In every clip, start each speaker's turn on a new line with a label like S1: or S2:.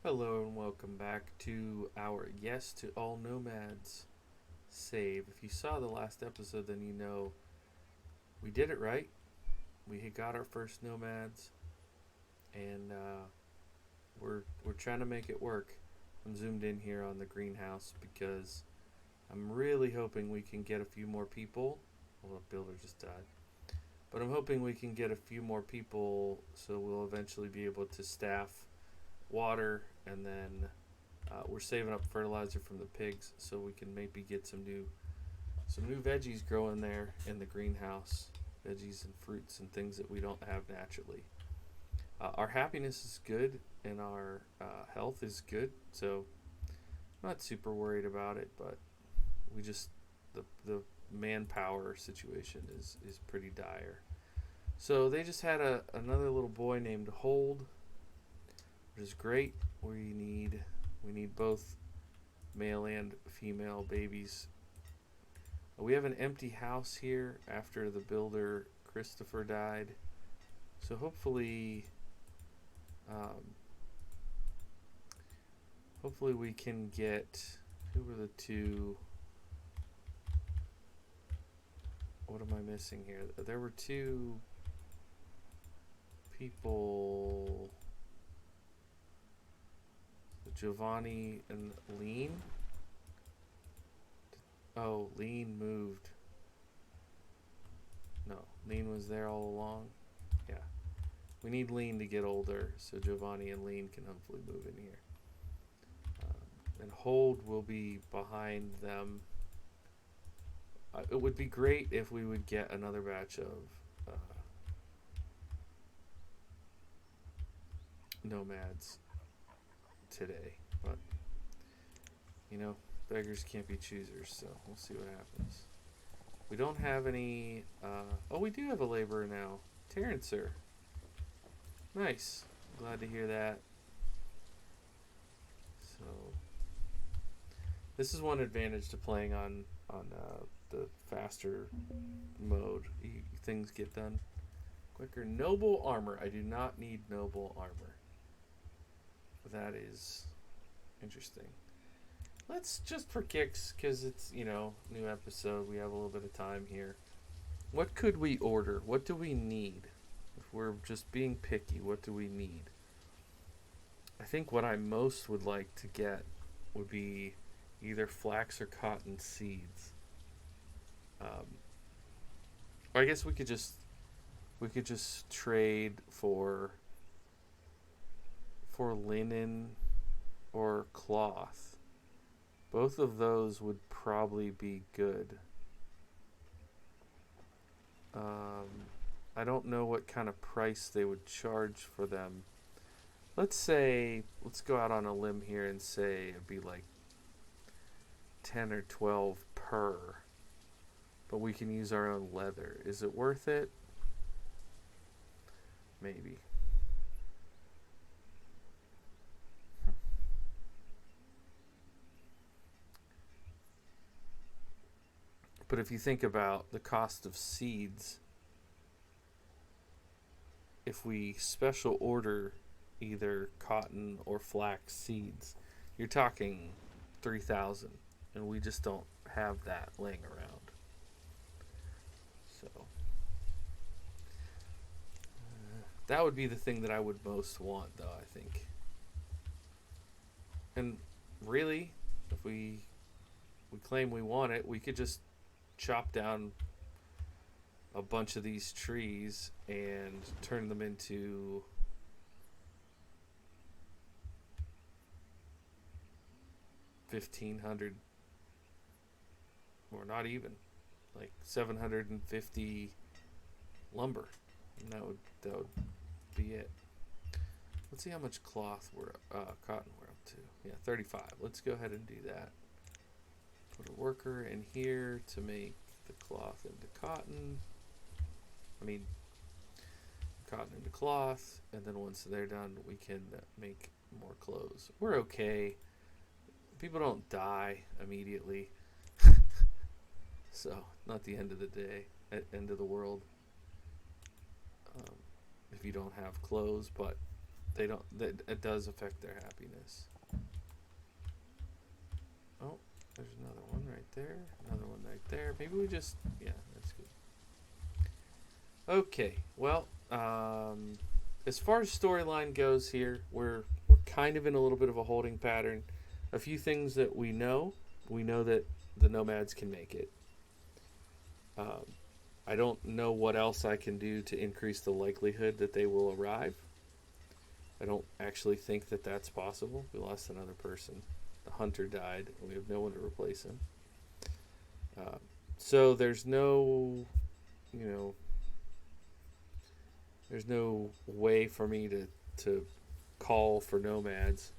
S1: Hello and welcome back to our Yes to All Nomads save. If you saw the last episode, then you know we did it right. We had got our first nomads, and we're trying to make it work. I'm zoomed in here on the greenhouse because I'm really hoping we can get a few more people. Well, the builder just died, but I'm hoping we can get a few more people so we'll eventually be able to staff water, and then we're saving up fertilizer from the pigs so we can maybe get some new veggies growing there in the greenhouse, veggies and fruits and things that we don't have naturally. Our happiness is good and our health is good, so I'm not super worried about it. But we just the manpower situation is pretty dire. So they just had another little boy named Hold, which is great. We need both male and female babies. We have an empty house here after the builder Christopher died, so hopefully we can get. Who were the two? What am I missing here? There were two people. Giovanni and Lean. Oh, Lean moved. No, Lean was there all along. Yeah. We need Lean to get older so Giovanni and Lean can hopefully move in here. And Hold will be behind them. It would be great if we would get another batch of nomads today. But, beggars can't be choosers, so we'll see what happens. We don't have any. We do have a laborer now. Terrencer. Nice. Glad to hear that. So, this is one advantage to playing on the faster mode. Things get done quicker. Noble armor. I do not need noble armor. That is interesting. Let's just for kicks, because it's, new episode. We have a little bit of time here. What could we order? What do we need? If we're just being picky, what do we need? I think what I most would like to get would be either flax or cotton seeds. Or I guess we could just trade for linen or cloth. Both of those would probably be good. I don't know what kind of price they would charge for them. Let's go out on a limb here and say it'd be like 10 or 12 per. But we can use our own leather. Is it worth it? Maybe. But if you think about the cost of seeds, if we special order either cotton or flax seeds, you're talking 3,000, and we just don't have that laying around. So that would be the thing that I would most want, though, I think. And really, if we claim we want it, we could just chop down a bunch of these trees and turn them into $1,500, or not even, like 750 lumber, and that would be it. Let's see how much cotton we're up to. Yeah, 35. Let's go ahead and do that. Put a worker in here to make the cloth into cotton. Cotton into cloth, and then once they're done, we can make more clothes. We're okay. People don't die immediately. So, not the end of the day, end of the world. If you don't have clothes, but they don't. That it does affect their happiness. Oh, there's another one right there. Another one right there. Maybe we just yeah, that's good. Okay, well, as far as storyline goes here, we're kind of in a little bit of a holding pattern. A few things that we know that the nomads can make it. Um, I don't know what else I can do to increase the likelihood that they will arrive. I don't actually think that that's possible. We lost another person. The hunter died, and we have no one to replace him. Uh, so there's no, you know, there's no way for me to call for nomads.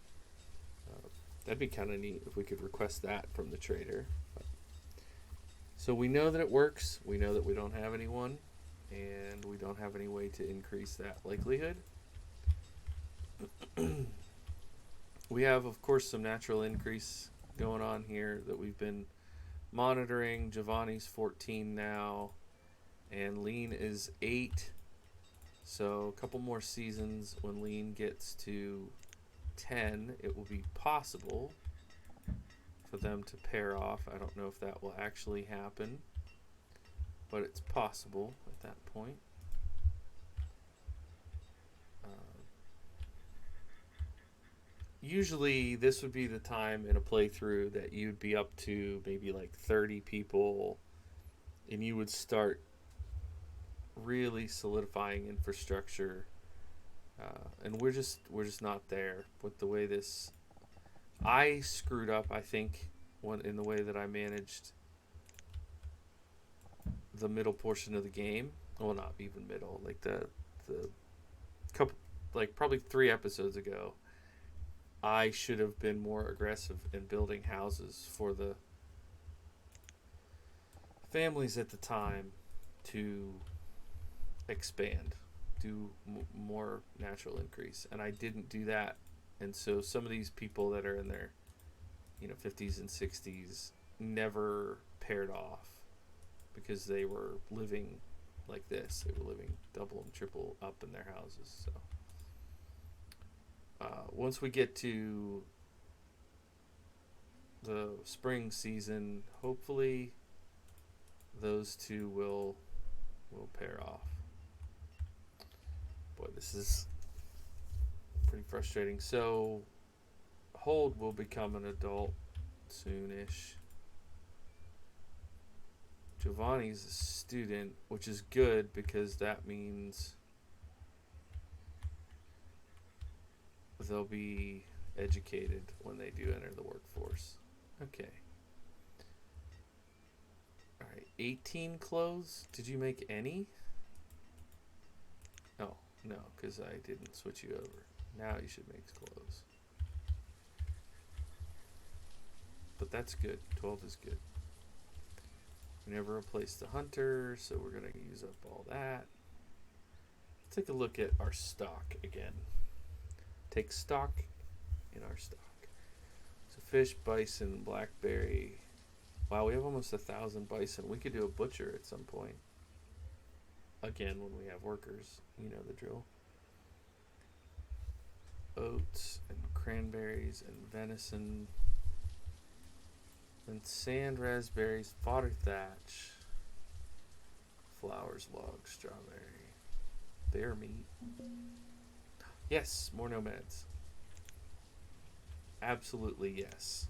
S1: That'd be kind of neat if we could request that from the trader. So we know that it works. We know that we don't have anyone, and we don't have any way to increase that likelihood. We have, of course, some natural increase going on here that we've been monitoring. Giovanni's 14 now, and Lean is 8. So a couple more seasons when Lean gets to 10, it will be possible for them to pair off. I don't know if that will actually happen, but it's possible at that point. Usually this would be the time in a playthrough that you'd be up to maybe like 30 people, and you would start really solidifying infrastructure, and we're just not there with the way this. I screwed up, I think, in the way that I managed the middle portion of the game. Well, not even middle, like the couple, like probably 3 episodes ago. I should have been more aggressive in building houses for the families at the time to expand, do more natural increase, and I didn't do that. And so some of these people that are in their 50s and 60s never paired off because they were living like this. They were living double and triple up in their houses. So once we get to the spring season, hopefully those two will pair off. Boy, this is pretty frustrating. So Hold will become an adult soonish. Giovanni's a student, which is good because that means they'll be educated when they do enter the workforce. Okay. All right, 18 clothes. Did you make any? Oh, no, because I didn't switch you over. Now you should make clothes. But that's good. 12 is good. We never replaced the hunter, so we're going to use up all that. Let's take a look at our stock again. Take stock in our stock. So fish, bison, blackberry. Wow, we have almost 1,000 bison. We could do a butcher at some point. Again, when we have workers. You know the drill. Oats and cranberries and venison. And sand, raspberries, fodder thatch. Flowers, logs, strawberry. Bear meat. Yes, more nomads. Absolutely yes.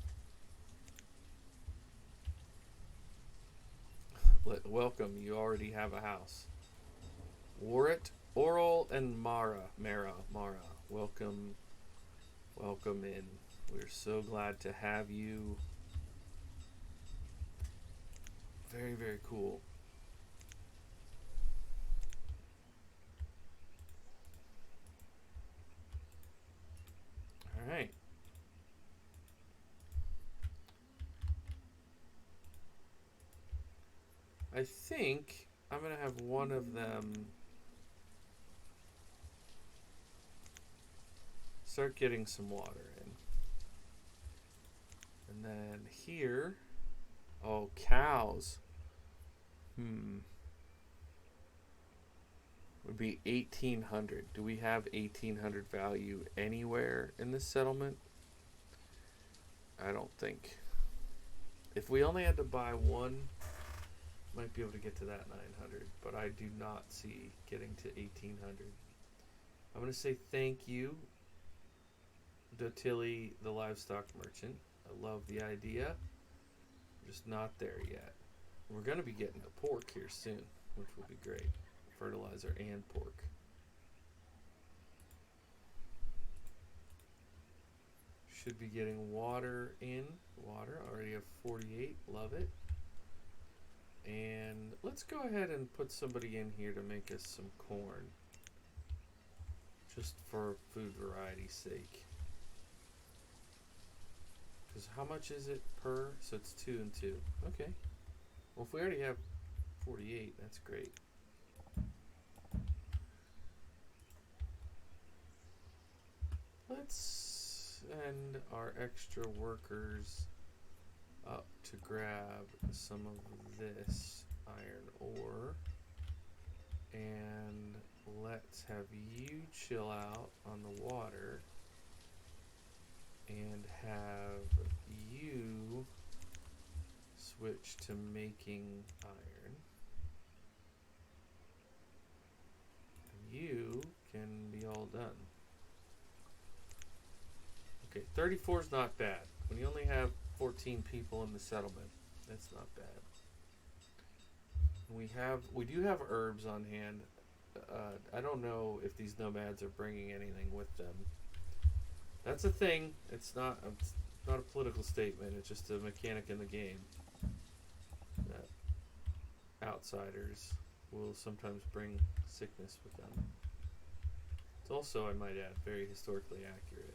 S1: Welcome, you already have a house. Warrit, Oral, and Mara. Welcome in. We're so glad to have you. Very, very cool. All right. I think I'm going to have one of them start getting some water in. And then here, oh, cows. would be 1800. Do we have 1800 value anywhere in this settlement? I don't think. If we only had to buy one, might be able to get to that 900, but I do not see getting to 1800. I'm going to say thank you, Dotilly the livestock merchant. I love the idea. Just not there yet. We're going to be getting a pork here soon, which will be great. Fertilizer and pork. Should be getting water in. Water, already have 48, love it. And let's go ahead and put somebody in here to make us some corn. Just for food variety's sake. Because how much is it per? So it's 2 and 2. Okay. Well, if we already have 48, that's great. Let's send our extra workers up to grab some of this iron ore. And let's have you chill out on the water. And have you switch to making iron. And you can be all done. Okay, 34 is not bad. When you only have 14 people in the settlement, that's not bad. We do have herbs on hand. I don't know if these nomads are bringing anything with them. That's a thing. It's not a political statement. It's just a mechanic in the game. That outsiders will sometimes bring sickness with them. It's also, I might add, very historically accurate.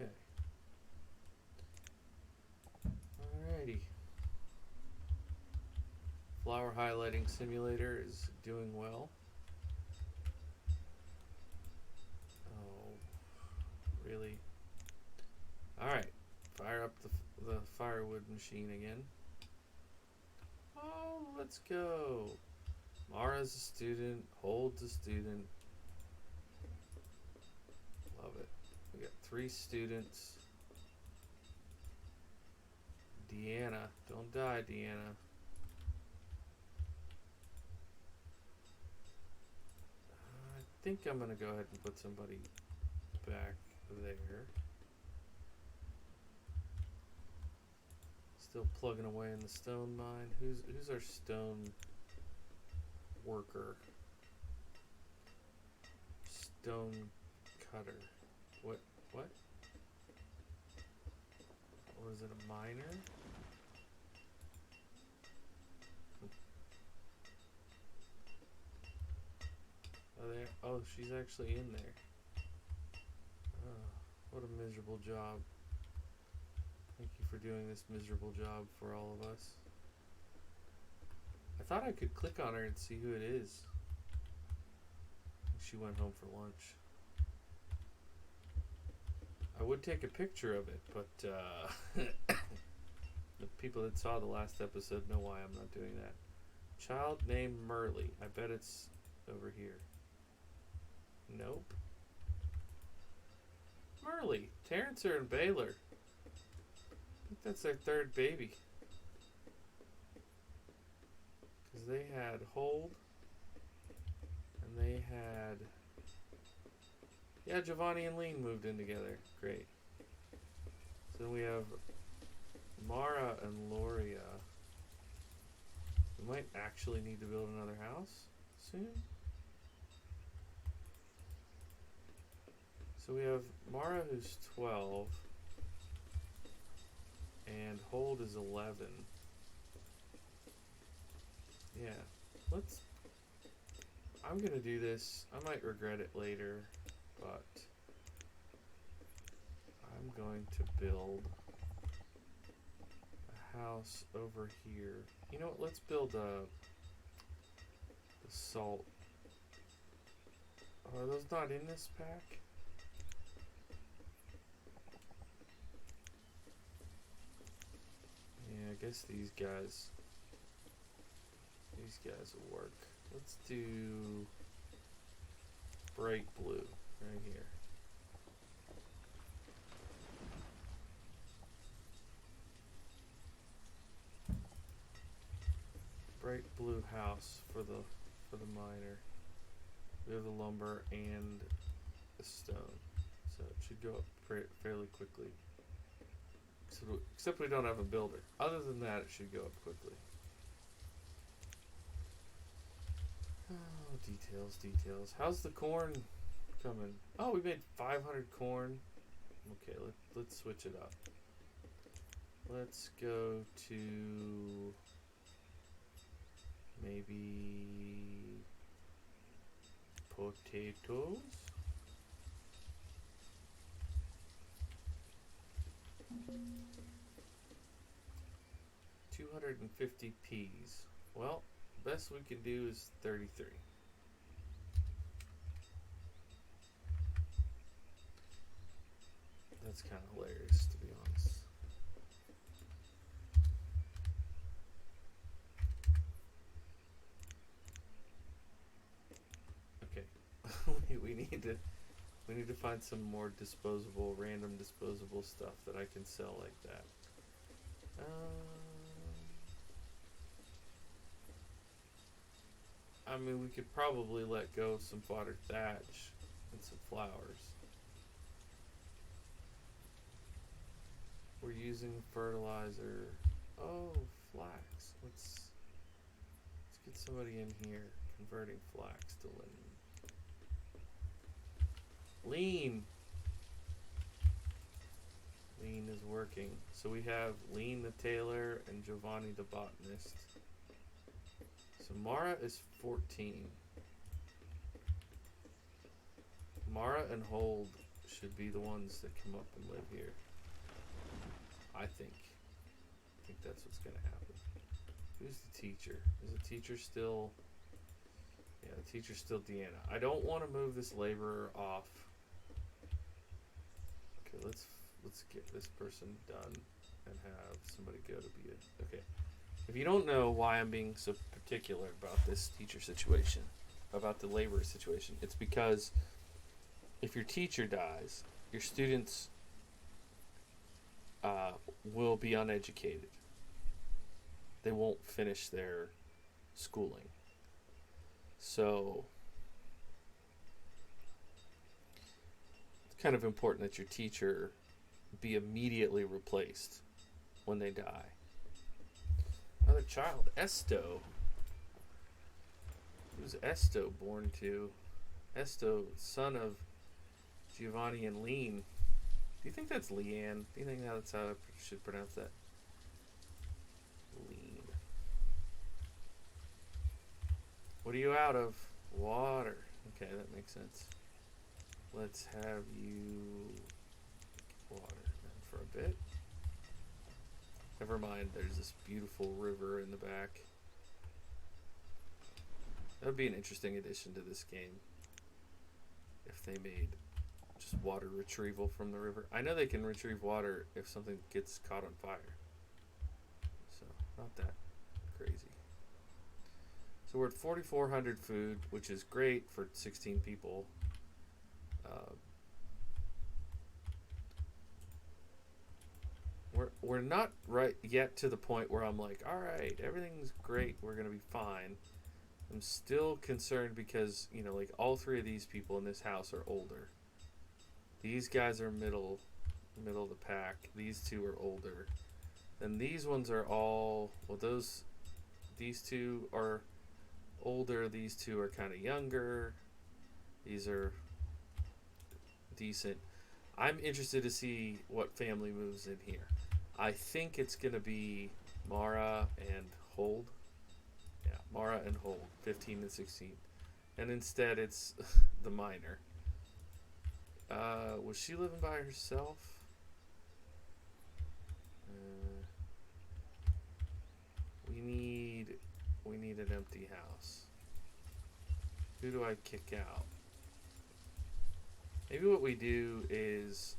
S1: Okay. Alrighty. Flower highlighting simulator is doing well. Oh, really? Alright. Fire up the firewood machine again. Oh, let's go. Mara's a student. Hold's a student. Love it. We got 3 students. Deanna. Don't die, Deanna. I think I'm going to go ahead and put somebody back there. Still plugging away in the stone mine. Who's our stone worker? Stone cutter. What? Or is it a miner? Oh, there. Oh, she's actually in there. Oh, what a miserable job. Thank you for doing this miserable job for all of us. I thought I could click on her and see who it is. She went home for lunch. I would take a picture of it, but the people that saw the last episode know why I'm not doing that. Child named Merle. I bet it's over here. Nope. Merle. Terrencer and Baylor. I think that's their 3rd baby. Because they had Hold. And they had... Yeah, Giovanni and Lean moved in together. Great. So then we have Mara and Loria. We might actually need to build another house soon. So we have Mara who's 12. And Hold is 11. Yeah. I'm going to do this. I might regret it later. But I'm going to build a house over here. You know what? Let's build the salt Are those not in this pack? Yeah, I guess these guys will work. Let's do bright blue right here. Bright blue house for the miner. We have the lumber and the stone, so it should go up fairly quickly. Except we don't have a builder. Other than that, it should go up quickly. Oh, details. How's the corn coming? Oh, we made 500 corn. Okay, let's switch it up. Let's go to maybe potatoes. 250 peas. Well, best we can do is 33. That's kind of hilarious, to be honest. Okay, we need to find some more random disposable stuff that I can sell like that. I mean, we could probably let go of some fodder thatch and some flowers. We're using fertilizer. Oh, flax. Let's get somebody in here converting flax to linen. Lean. Lean is working. So we have Lean the tailor and Giovanni the botanist. So Mara is 14. Mara and Hold should be the ones that come up and live here. I think that's what's going to happen. Who's the teacher? Is the teacher still... Yeah, the teacher's still Deanna. I don't want to move this laborer off. Okay, let's get this person done and have somebody go to be a... Okay. If you don't know why I'm being so particular about this teacher situation, about the laborer situation, it's because if your teacher dies, your students will be uneducated. They won't finish their schooling. So it's kind of important that your teacher be immediately replaced when they die. Another child, Esto. Who's Esto born to? Esto, son of Giovanni and Lean. Do you think that's Leanne? Do you think that's how I should pronounce that? Lean. What are you out of? Water. Okay, that makes sense. Let's have you water for a bit. Never mind, there's this beautiful river in the back. That would be an interesting addition to this game if they made just water retrieval from the river. I know they can retrieve water if something gets caught on fire. So, not that crazy. So we're at 4,400 food, which is great for 16 people. We're not right yet to the point where I'm like, all right, everything's great, we're gonna be fine. I'm still concerned because, you know, like all three of these people in this house are older. These guys are middle of the pack. These two are older. And these ones are all, well, these two are older. These two are kind of younger. These are decent. I'm interested to see what family moves in here. I think it's going to be Mara and Hold. Yeah, Mara and Hold, 15 and 16. And instead it's the miner. Was she living by herself? We need an empty house. Who do I kick out? Maybe what we do is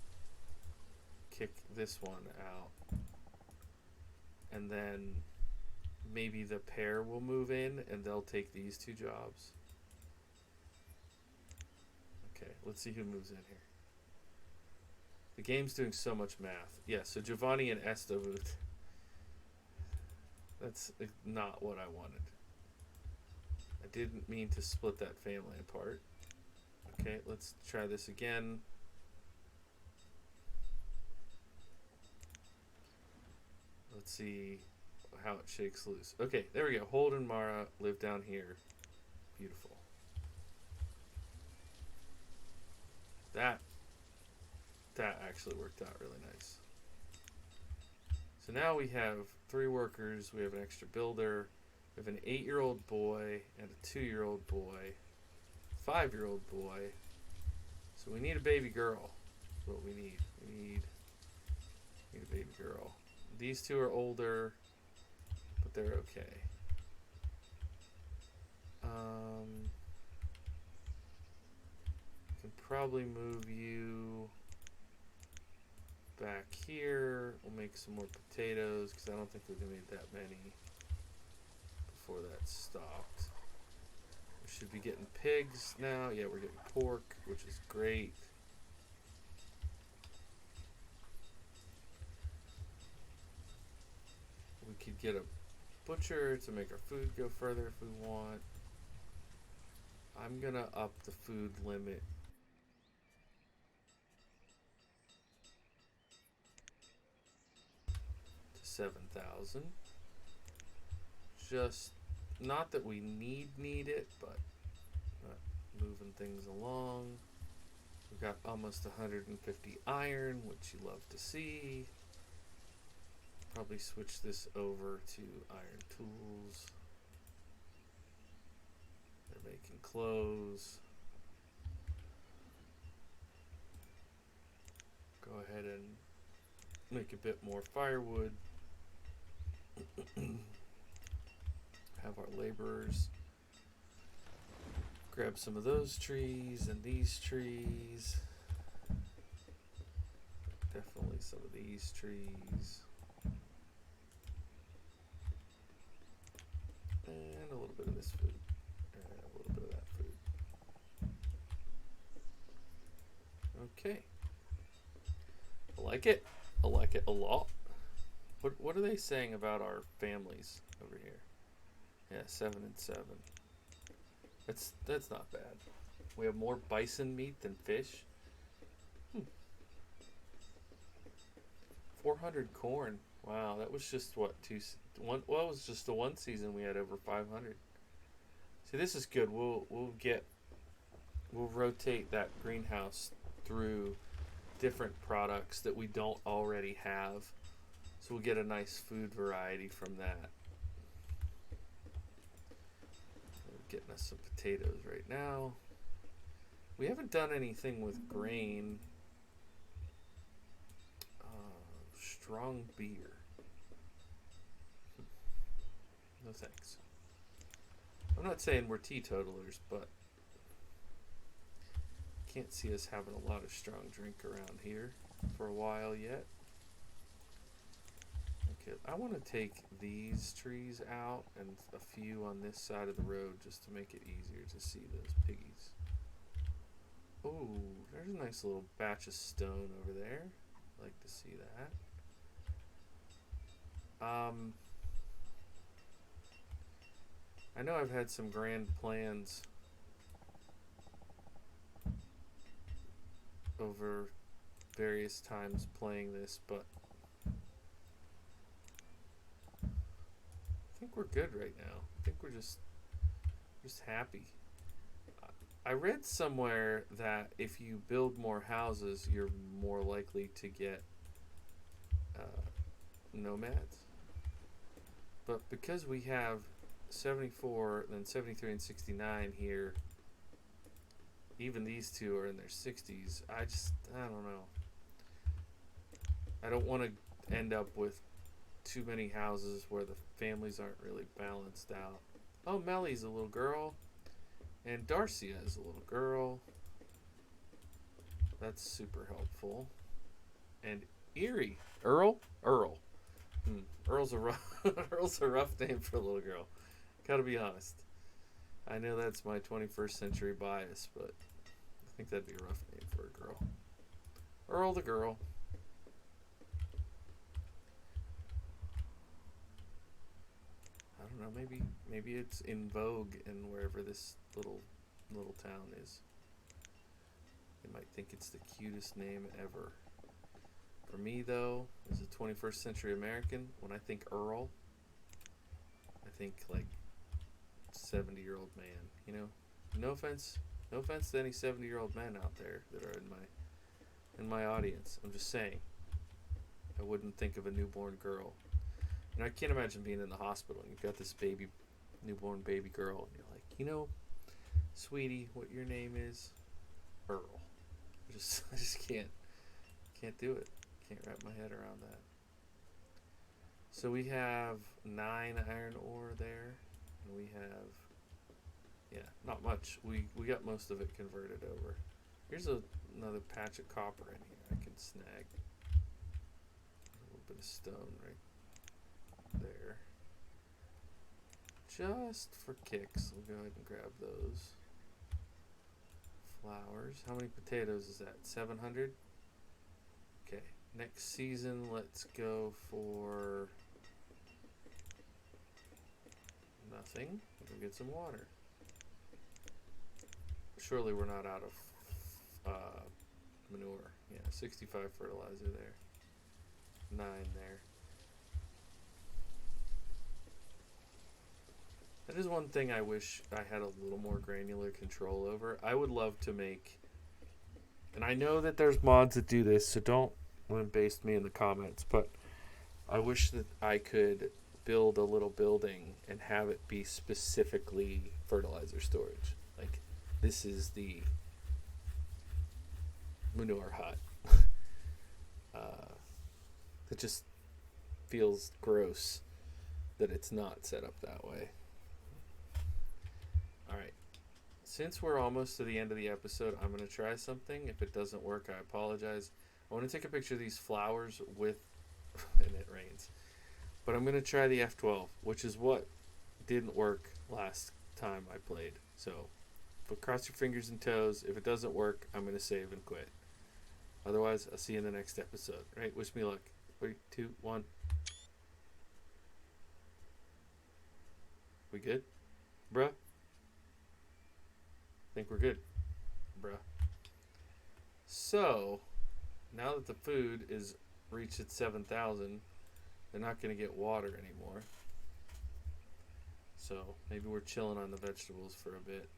S1: kick this one out, and then maybe the pair will move in and they'll take these two jobs. Okay, let's see who moves in here. The game's doing so much math. Yeah, so Giovanni and Esto moved. That's not what I wanted. I didn't mean to split that family apart. Okay, let's try this again. Let's see how it shakes loose. Okay, there we go. Hold and Mara live down here. Beautiful. That actually worked out really nice. So now we have 3 workers. We have an extra builder. We have an 8-year-old boy and a 2-year-old boy. 5-year-old boy. So we need a baby girl. That's what we need. We need a baby girl. These 2 are older, but they're okay. Can probably move you back here. We'll make some more potatoes because I don't think we can make that many before that stopped. We should be getting pigs now. Yeah, we're getting pork, which is great. We could get a butcher to make our food go further if we want. I'm gonna up the food limit to 7,000. Just not that we need it, but moving things along. We've got almost 150 iron, which you love to see. Probably switch this over to iron tools. They're making clothes. Go ahead and make a bit more firewood. Have our laborers grab some of those trees and these trees. Definitely some of these trees. And a little bit of this food. And a little bit of that food. Okay. I like it. I like it a lot. What are they saying about our families over here? Yeah, 7 and 7. That's not bad. We have more bison meat than fish. 400 corn. Wow, that was just what one. Well, it was just the one season we had over 500. See, this is good. We'll rotate that greenhouse through different products that we don't already have, so we'll get a nice food variety from that. We're getting us some potatoes right now. We haven't done anything with grain. Strong beer. No thanks. I'm not saying we're teetotalers, but can't see us having a lot of strong drink around here for a while yet. Okay, I want to take these trees out and a few on this side of the road just to make it easier to see those piggies. Oh, there's a nice little batch of stone over there. I'd like to see that. I know I've had some grand plans over various times playing this, but I think we're good right now. I think we're just happy. I read somewhere that if you build more houses, you're more likely to get nomads. But because we have 74, then 73 and 69 here, even these two are in their 60s. I don't know. I don't want to end up with too many houses where the families aren't really balanced out. Oh, Mellie's a little girl. And Darcia is a little girl. That's super helpful. And Erie. Earl. Earl's a rough Earl's a rough name for a little girl. Gotta be honest. I know that's my 21st century bias, but I think that'd be a rough name for a girl. Earl the girl. I don't know. Maybe it's in vogue in wherever this little town is. They might think it's the cutest name ever. For me, though, as a 21st century American, when I think Earl, I think like 70-year-old man. You know, no offense to any 70-year-old men out there that are in my audience. I'm just saying, I wouldn't think of a newborn girl. And I can't imagine being in the hospital and you've got this newborn baby girl, and you're like, you know, sweetie, what your name is? Earl. I just can't do it. Can't wrap my head around that. So we have 9 iron ore there, and we have, not much. We got most of it converted over. Here's another patch of copper in here I can snag. A little bit of stone right there. Just for kicks, we'll go ahead and grab those. Flowers. How many potatoes is that? 700? Okay. Next season, let's go for nothing. We'll get some water. Surely we're not out of manure. Yeah, 65 fertilizer there. 9 there. That is one thing I wish I had a little more granular control over. I would love to make, and I know that there's mods that do this, so don't limp-baste me in the comments, but I wish that I could build a little building and have it be specifically fertilizer storage. Like, this is the manure hut. It just feels gross that it's not set up that way. Alright, since we're almost to the end of the episode, I'm going to try something. If it doesn't work, I apologize. I want to take a picture of these flowers with, and it rains, but I'm going to try the F12, which is what didn't work last time I played. So, but cross your fingers and toes. If it doesn't work, I'm going to save and quit. Otherwise, I'll see you in the next episode. Right? Wish me luck. 3, 2, 1. We good? Bruh? Think we're good, bruh. So, now that the food is reached its 7,000, they're not going to get water anymore. So, maybe we're chilling on the vegetables for a bit.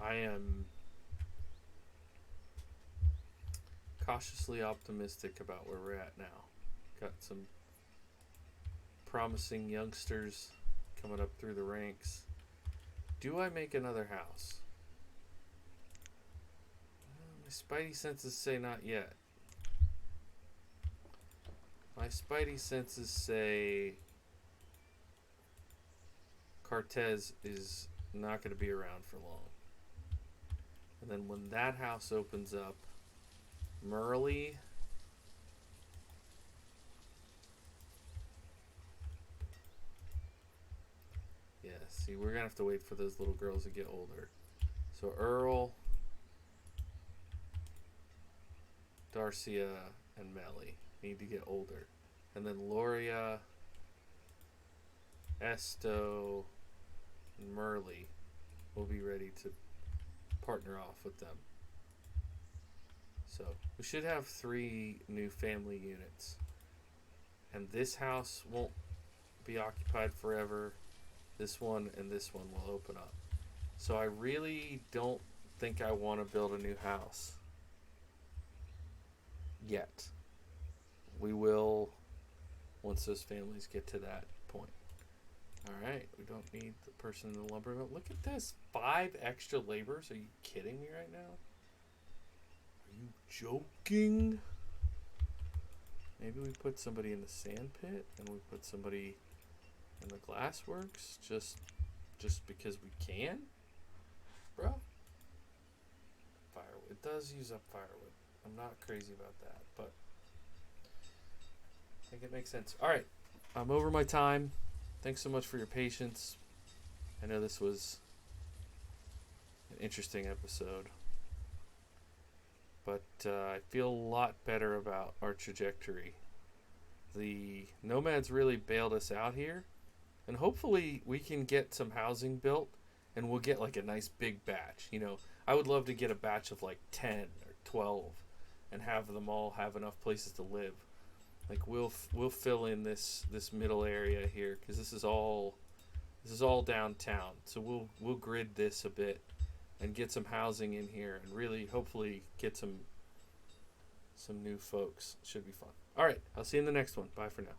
S1: I am cautiously optimistic about where we're at now. Got some promising youngsters coming up through the ranks. Do I make another house? My spidey senses say not yet. My spidey senses say Cortez is not going to be around for long. And then when that house opens up, Merle. Yeah, see, we're going to have to wait for those little girls to get older. So Earl, Darcia, and Melly need to get older. And then Loria, Esto, and Merle will be ready to partner off with them. So we should have 3 new family units. And this house won't be occupied forever. This one and this one will open up. So I really don't think I want to build a new house yet. We will once those families get to that point. Alright, we don't need the person in the lumber mill. Look at this. 5 extra laborers. Are you kidding me right now? Are you joking? Maybe we put somebody in the sand pit and we put somebody in the glass works. Just just because we can, bro. Firewood. It does use up firewood. I'm not crazy about that, but I think it makes sense. All right, I'm over my time. Thanks so much for your patience. I know this was an interesting episode, but I feel a lot better about our trajectory. The nomads really bailed us out here, and hopefully we can get some housing built, and we'll get like a nice big batch. You know, I would love to get a batch of like 10 or 12 and have them all have enough places to live. Like we'll fill in this middle area here because this is all downtown. So we'll grid this a bit and get some housing in here and really hopefully get some new folks. Should be fun. All right, I'll see you in the next one. Bye for now.